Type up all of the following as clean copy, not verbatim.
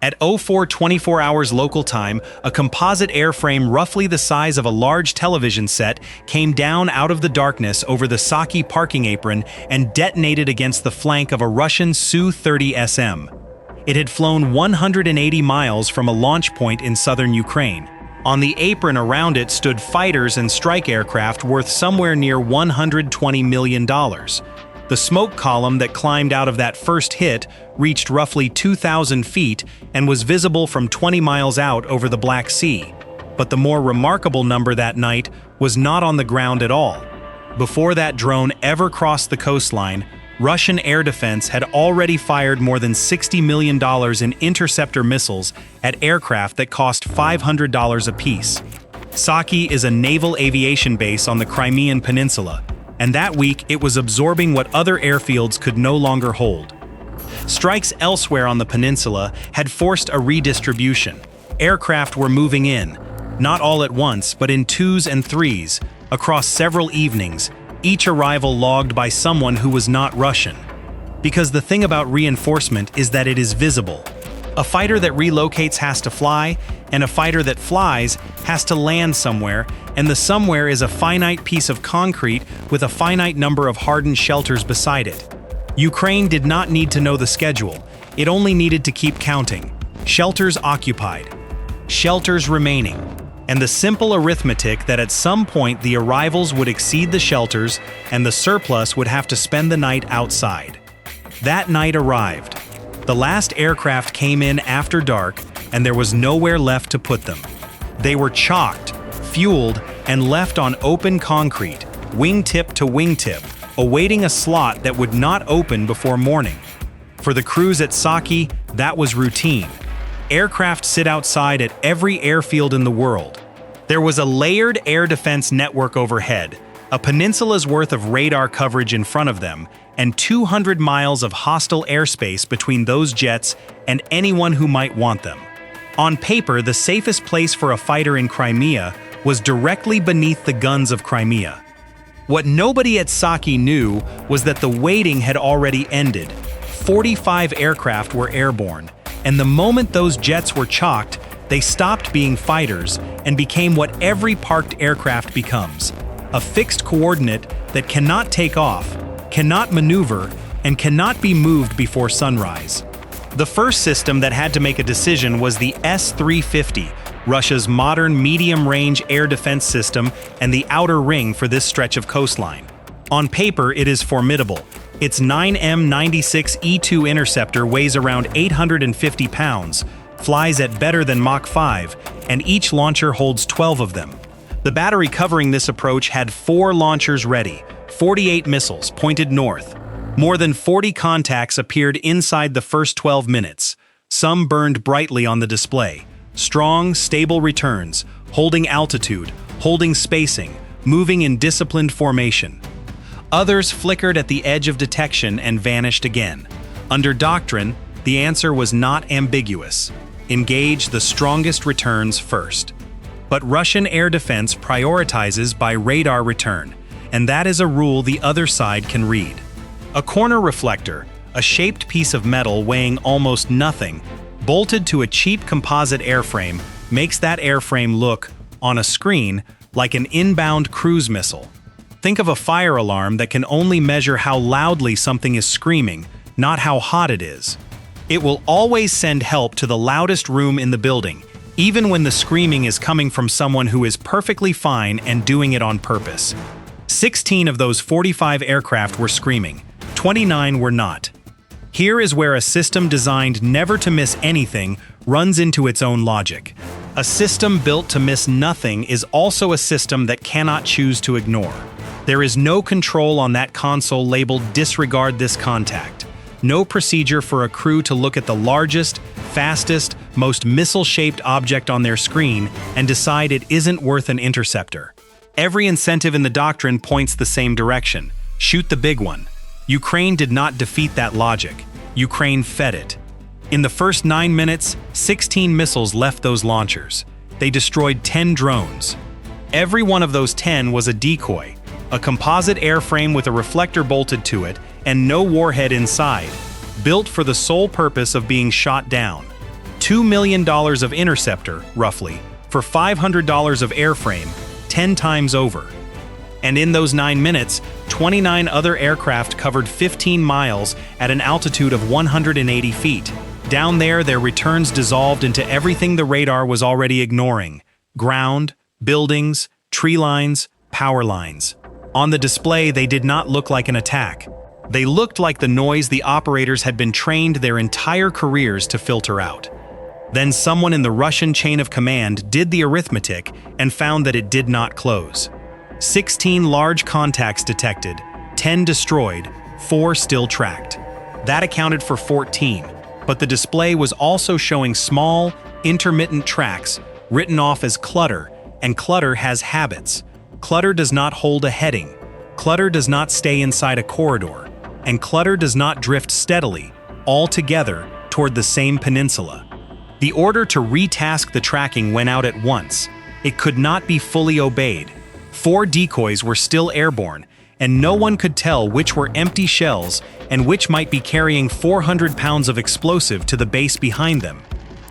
At 04:24 hours local time, a composite airframe roughly the size of a large television set came down out of the darkness over the Saki parking apron and detonated against the flank of a Russian Su-30SM. It had flown 180 miles from a launch point in southern Ukraine. On the apron around it stood fighters and strike aircraft worth somewhere near $120 million. The smoke column that climbed out of that first hit reached roughly 2,000 feet and was visible from 20 miles out over the Black Sea. But the more remarkable number that night was not on the ground at all. Before that drone ever crossed the coastline, Russian air defense had already fired more than $60 million in interceptor missiles at aircraft that cost $500 apiece. Saki is a naval aviation base on the Crimean Peninsula, and that week it was absorbing what other airfields could no longer hold. Strikes elsewhere on the peninsula had forced a redistribution. Aircraft were moving in, not all at once, but in twos and threes, across several evenings, each arrival logged by someone who was not Russian. Because the thing about reinforcement is that it is visible. A fighter that relocates has to fly, and a fighter that flies has to land somewhere, and the somewhere is a finite piece of concrete with a finite number of hardened shelters beside it. Ukraine did not need to know the schedule. It only needed to keep counting. Shelters occupied. Shelters remaining. And the simple arithmetic that at some point the arrivals would exceed the shelters and the surplus would have to spend the night outside. That night arrived. The last aircraft came in after dark, and there was nowhere left to put them. They were chocked, fueled, and left on open concrete, wingtip to wingtip, awaiting a slot that would not open before morning. For the crews at Saki, that was routine. Aircraft sit outside at every airfield in the world. There was a layered air defense network overhead, a peninsula's worth of radar coverage in front of them, and 200 miles of hostile airspace between those jets and anyone who might want them. On paper, the safest place for a fighter in Crimea was directly beneath the guns of Crimea. What nobody at Saki knew was that the waiting had already ended. 45 aircraft were airborne, and the moment those jets were chocked, they stopped being fighters and became what every parked aircraft becomes: a fixed coordinate that cannot take off, cannot maneuver, and cannot be moved before sunrise. The first system that had to make a decision was the S-350, Russia's modern medium-range air defense system and the outer ring for this stretch of coastline. On paper, it is formidable. Its 9M96E2 interceptor weighs around 850 pounds, flies at better than Mach 5, and each launcher holds 12 of them. The battery covering this approach had 4 launchers ready, 48 missiles pointed north. More than 40 contacts appeared inside the first 12 minutes. Some burned brightly on the display. Strong, stable returns, holding altitude, holding spacing, moving in disciplined formation. Others flickered at the edge of detection and vanished again. Under doctrine, the answer was not ambiguous. Engage the strongest returns first. But Russian air defense prioritizes by radar return, and that is a rule the other side can read. A corner-reflector, a shaped piece of metal weighing almost nothing, bolted to a cheap composite airframe, makes that airframe look, on a screen, like an inbound cruise missile. Think of a fire alarm that can only measure how loudly something is screaming, not how hot it is. It will always send help to the loudest room in the building, even when the screaming is coming from someone who is perfectly fine and doing it on purpose. 16 of those 45 aircraft were screaming. 29 were not. Here is where a system designed never to miss anything runs into its own logic. A system built to miss nothing is also a system that cannot choose to ignore. There is no control on that console labeled "disregard this contact." No procedure for a crew to look at the largest, fastest, most missile-shaped object on their screen and decide it isn't worth an interceptor. Every incentive in the doctrine points the same direction. Shoot the big one. Ukraine did not defeat that logic. Ukraine fed it. In the first 9 minutes, 16 missiles left those launchers. They destroyed 10 drones. Every one of those 10 was a decoy, a composite airframe with a reflector bolted to it and no warhead inside, built for the sole purpose of being shot down. $2 million of interceptor, roughly, for $500 of airframe, 10 times over. And in those 9 minutes, 29 other aircraft covered 15 miles at an altitude of 180 feet. Down there, their returns dissolved into everything the radar was already ignoring: ground, buildings, tree lines, power lines. On the display, they did not look like an attack. They looked like the noise the operators had been trained their entire careers to filter out. Then someone in the Russian chain of command did the arithmetic and found that it did not close. 16 large contacts detected, 10 destroyed, 4 still tracked. That accounted for 14, but the display was also showing small, intermittent tracks written off as clutter, and clutter has habits. Clutter does not hold a heading, clutter does not stay inside a corridor, and clutter does not drift steadily, all together, toward the same peninsula. The order to retask the tracking went out at once. It could not be fully obeyed. 4 decoys were still airborne, and no one could tell which were empty shells and which might be carrying 400 pounds of explosive to the base behind them.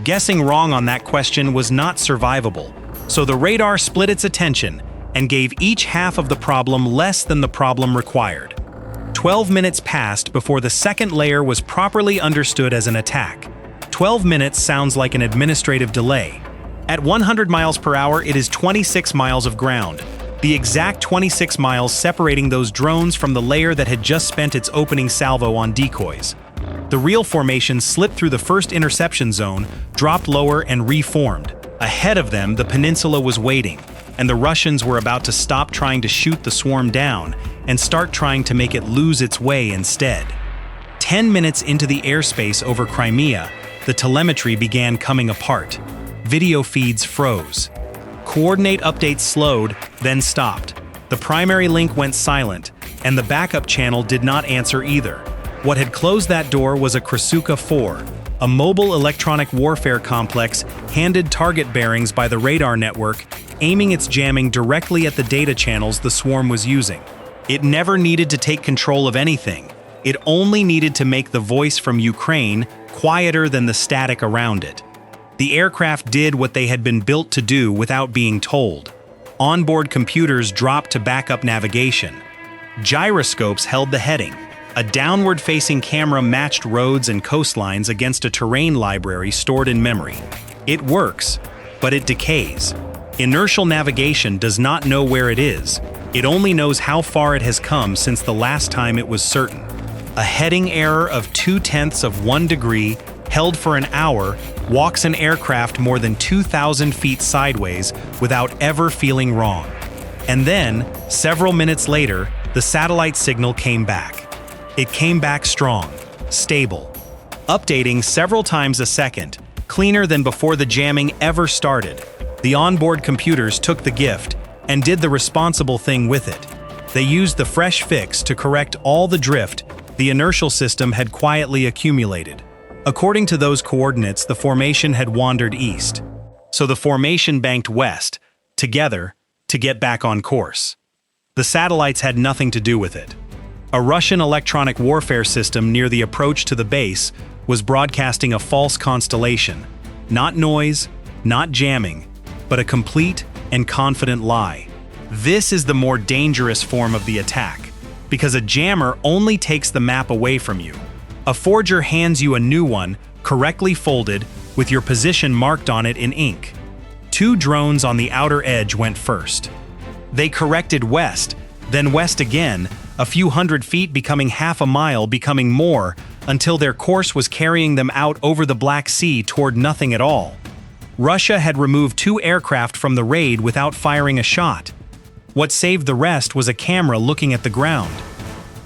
Guessing wrong on that question was not survivable, so the radar split its attention and gave each half of the problem less than the problem required. 12 minutes passed before the second layer was properly understood as an attack. 12 minutes sounds like an administrative delay. At 100 miles per hour, it is 26 miles of ground, the exact 26 miles separating those drones from the layer that had just spent its opening salvo on decoys. The real formation slipped through the first interception zone, dropped lower, and reformed. Ahead of them, the peninsula was waiting, and the Russians were about to stop trying to shoot the swarm down and start trying to make it lose its way instead. 10 minutes into the airspace over Crimea, the telemetry began coming apart. Video feeds froze. Coordinate updates slowed, then stopped. The primary link went silent, and the backup channel did not answer either. What had closed that door was a Krasuka 4, a mobile electronic warfare complex handed target bearings by the radar network, aiming its jamming directly at the data channels the swarm was using. It never needed to take control of anything. It only needed to make the voice from Ukraine quieter than the static around it. The aircraft did what they had been built to do without being told. Onboard computers dropped to backup navigation. Gyroscopes held the heading. A downward-facing camera matched roads and coastlines against a terrain library stored in memory. It works, but it decays. Inertial navigation does not know where it is. It only knows how far it has come since the last time it was certain. A heading error of 0.2 degrees, held for an hour, walks an aircraft more than 2,000 feet sideways without ever feeling wrong. And then, several minutes later, the satellite signal came back. It came back strong, stable, updating several times a second, cleaner than before the jamming ever started. The onboard computers took the gift and did the responsible thing with it. They used the fresh fix to correct all the drift the inertial system had quietly accumulated. According to those coordinates, the formation had wandered east. So the formation banked west, together, to get back on course. The satellites had nothing to do with it. A Russian electronic warfare system near the approach to the base was broadcasting a false constellation. Not noise, not jamming, but a complete and confident lie. This is the more dangerous form of the attack, because a jammer only takes the map away from you. A forger hands you a new one, correctly folded, with your position marked on it in ink. 2 drones on the outer edge went first. They corrected west, then west again, a few hundred feet becoming half a mile, becoming more, until their course was carrying them out over the Black Sea toward nothing at all. Russia had removed 2 aircraft from the raid without firing a shot. What saved the rest was a camera looking at the ground.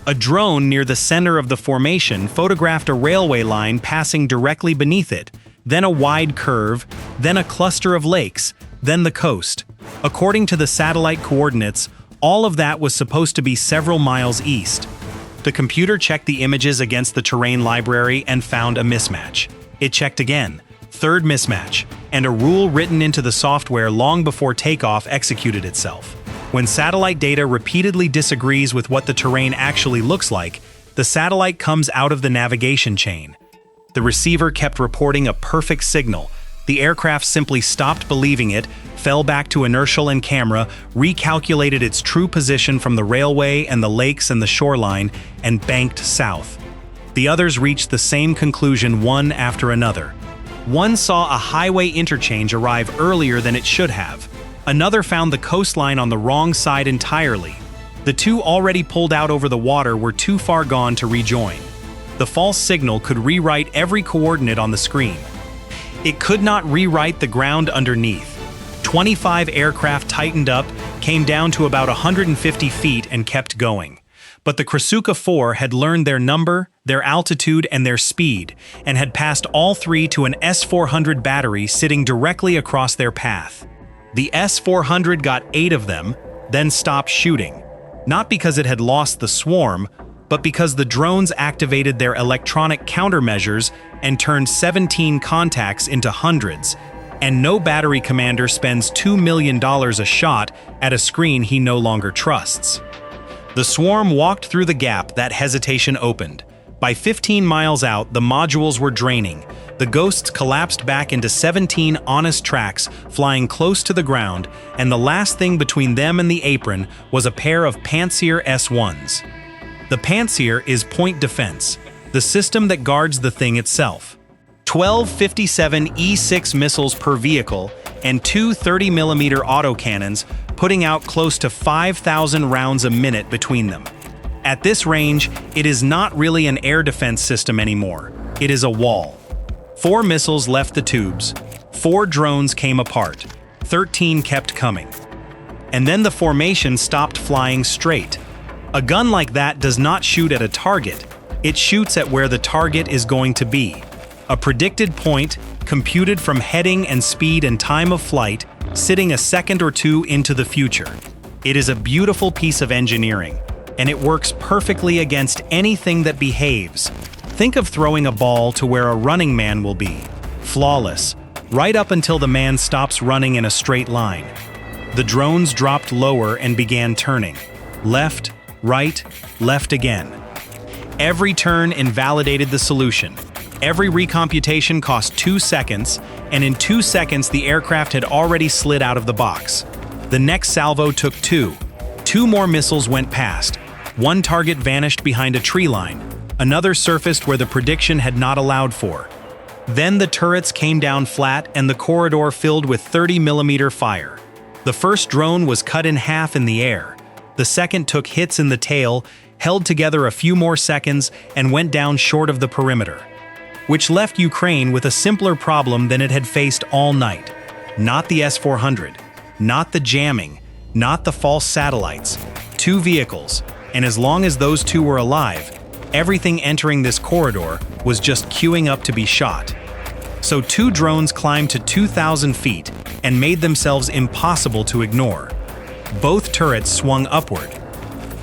A drone near the center of the formation photographed a railway line passing directly beneath it, then a wide curve, then a cluster of lakes, then the coast. According to the satellite coordinates, all of that was supposed to be several miles east. The computer checked the images against the terrain library and found a mismatch. It checked again, 3rd mismatch, and a rule written into the software long before takeoff executed itself. When satellite data repeatedly disagrees with what the terrain actually looks like, the satellite comes out of the navigation chain. The receiver kept reporting a perfect signal. The aircraft simply stopped believing it, fell back to inertial and camera, recalculated its true position from the railway and the lakes and the shoreline, and banked south. The others reached the same conclusion one after another. One saw a highway interchange arrive earlier than it should have. Another found the coastline on the wrong side entirely. The two already pulled out over the water were too far gone to rejoin. The false signal could rewrite every coordinate on the screen. It could not rewrite the ground underneath. 25 aircraft tightened up, came down to about 150 feet and kept going. But the Krasuka 4 had learned their number, their altitude, and their speed, and had passed all three to an S-400 battery sitting directly across their path. The S-400 got 8 of them, then stopped shooting. Not because it had lost the swarm, but because the drones activated their electronic countermeasures and turned 17 contacts into hundreds, and no battery commander spends $2 million a shot at a screen he no longer trusts. The swarm walked through the gap that hesitation opened. By 15 miles out, the modules were draining. The ghosts collapsed back into 17 honest tracks, flying close to the ground, and the last thing between them and the apron was a pair of Pantsir S-1s. The Pantsir is point defense, the system that guards the thing itself. 12 57 E6 missiles per vehicle and two 30mm autocannons, putting out close to 5,000 rounds a minute between them. At this range, it is not really an air defense system anymore. It is a wall. 4 missiles left the tubes, 4 drones came apart, 13 kept coming. And then the formation stopped flying straight. A gun like that does not shoot at a target, it shoots at where the target is going to be. A predicted point, computed from heading and speed and time of flight, sitting a second or two into the future. It is a beautiful piece of engineering, and it works perfectly against anything that behaves. Think of throwing a ball to where a running man will be. Flawless, right up until the man stops running in a straight line. The drones dropped lower and began turning. Left, right, left again. Every turn invalidated the solution. Every recomputation cost 2 seconds, and in 2 seconds the aircraft had already slid out of the box. The next salvo took 2. 2 more missiles went past. One target vanished behind a tree line. Another surfaced where the prediction had not allowed for. Then the turrets came down flat and the corridor filled with 30mm fire. The first drone was cut in half in the air. The second took hits in the tail, held together a few more seconds, and went down short of the perimeter, which left Ukraine with a simpler problem than it had faced all night. Not the S-400, not the jamming, not the false satellites. 2 vehicles, and as long as those 2 were alive, everything entering this corridor was just queuing up to be shot. So 2 drones climbed to 2,000 feet and made themselves impossible to ignore. Both turrets swung upward.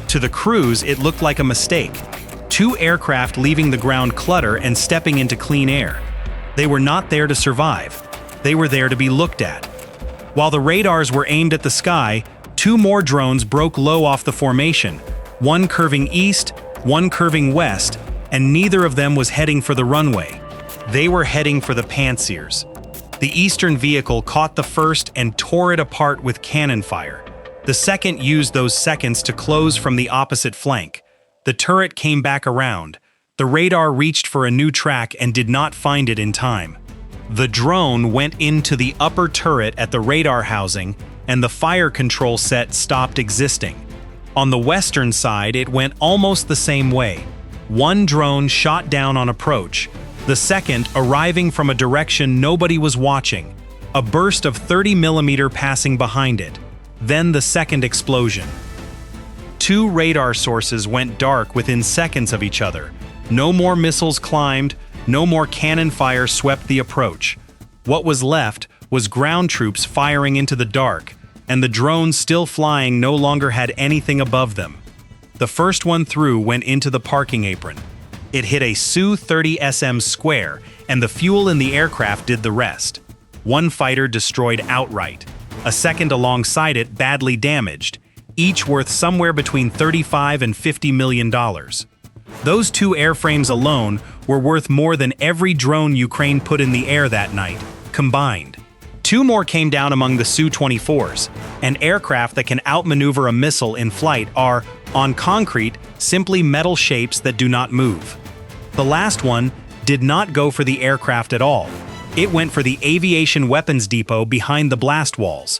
To the crews, it looked like a mistake. 2 aircraft leaving the ground clutter and stepping into clean air. They were not there to survive. They were there to be looked at. While the radars were aimed at the sky, 2 more drones broke low off the formation, one curving east, one curving west, and neither of them was heading for the runway. They were heading for the Pantsirs. The eastern vehicle caught the first and tore it apart with cannon fire. The second used those seconds to close from the opposite flank. The turret came back around. The radar reached for a new track and did not find it in time. The drone went into the upper turret at the radar housing, and the fire control set stopped existing. On the western side, it went almost the same way. One drone shot down on approach, the second arriving from a direction nobody was watching, a burst of 30mm passing behind it. Then the second explosion. 2 radar sources went dark within seconds of each other. No more missiles climbed, no more cannon fire swept the approach. What was left was ground troops firing into the dark, and the drones still flying no longer had anything above them. The first one through went into the parking apron. It hit a Su-30 SM square, and the fuel in the aircraft did the rest. One fighter destroyed outright. A second alongside it badly damaged, each worth somewhere between $35 and $50 million. Those 2 airframes alone were worth more than every drone Ukraine put in the air that night, combined. 2 more came down among the Su-24s, and aircraft that can outmaneuver a missile in flight are, on concrete, simply metal shapes that do not move. The last one did not go for the aircraft at all. It went for the aviation weapons depot behind the blast walls.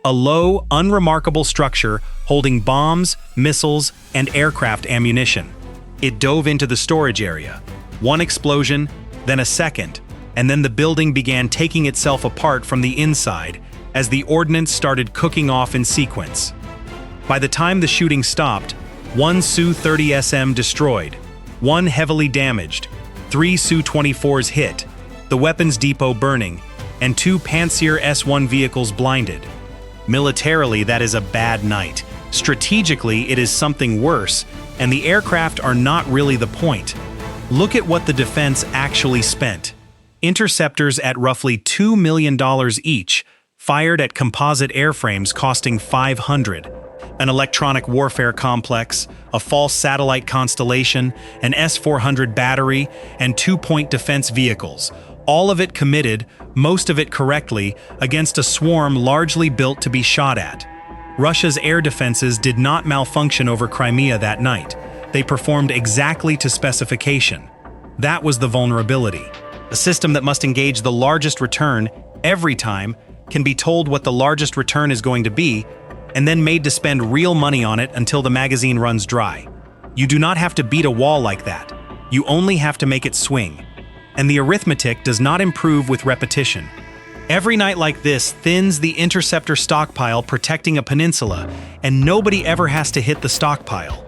A low, unremarkable structure holding bombs, missiles, and aircraft ammunition. It dove into the storage area. 1 explosion, then a second, and then the building began taking itself apart from the inside as the ordnance started cooking off in sequence. By the time the shooting stopped, 1 Su-30SM destroyed, 1 heavily damaged, 3 Su-24s hit, the weapons depot burning, and 2 Pantsir S-1 vehicles blinded. Militarily, that is a bad night. Strategically, it is something worse, and the aircraft are not really the point. Look at what the defense actually spent. Interceptors at roughly $2 million each, fired at composite airframes costing $500. An electronic warfare complex, a false satellite constellation, an S-400 battery, and 2-point defense vehicles. All of it committed, most of it correctly, against a swarm largely built to be shot at. Russia's air defenses did not malfunction over Crimea that night. They performed exactly to specification. That was the vulnerability. A system that must engage the largest return every time, can be told what the largest return is going to be, and then made to spend real money on it until the magazine runs dry. You do not have to beat a wall like that. You only have to make it swing. And the arithmetic does not improve with repetition. Every night like this thins the interceptor stockpile protecting a peninsula, and nobody ever has to hit the stockpile.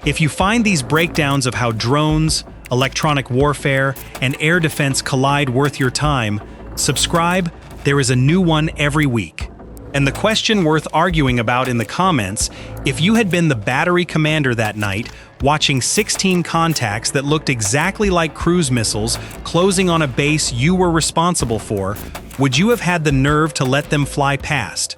If you find these breakdowns of how drones, electronic warfare, and air defense collide worth your time, subscribe. There is a new one every week. And the question worth arguing about in the comments, if you had been the battery commander that night, watching 16 contacts that looked exactly like cruise missiles closing on a base you were responsible for, would you have had the nerve to let them fly past?